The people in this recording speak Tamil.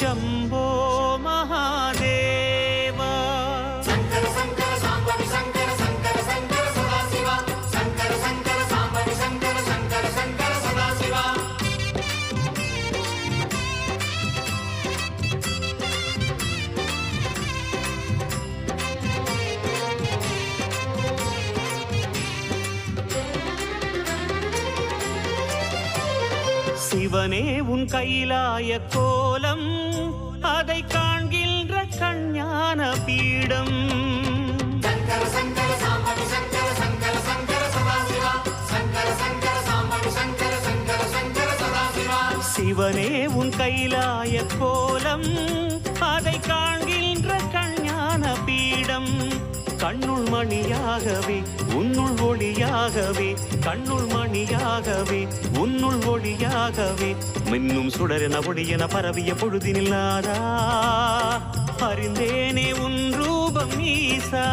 शम्भो महादेव शङ्कर शङ्कर साम्बवि शङ्कर शङ्कर शङ्कर सदाशिवा शङ्कर शङ्कर साम्बवि शङ्कर शङ्कर शङ्कर सदाशिवा சிவனே உன் கைலாய கோலம் அதை காண்கின்ற கஞ்ஞான பீடம் शङ्कर शङ्कर साम्बवि शङ्कर शङ्कर शङ्कर सदाशिवा शङ्कर शङ्कर साम्बवि शङ्कर शङ्कर शङ्कर सदाशिवा சிவனே உன் கைலாய கோலம் அதை காண்கின்ற கஞ்ஞான பீடம் கண்ணுள் மணியாகவே உன்னுள் ஒளியாகவே கண்ணுள் மணியாகவே உன்னுள் ஒளியாகவே மின்னும் சுடரென ஒளியென பரவிய பொழுதினில்லாதா அறிந்தேனே உன் ரூபம் ஈசா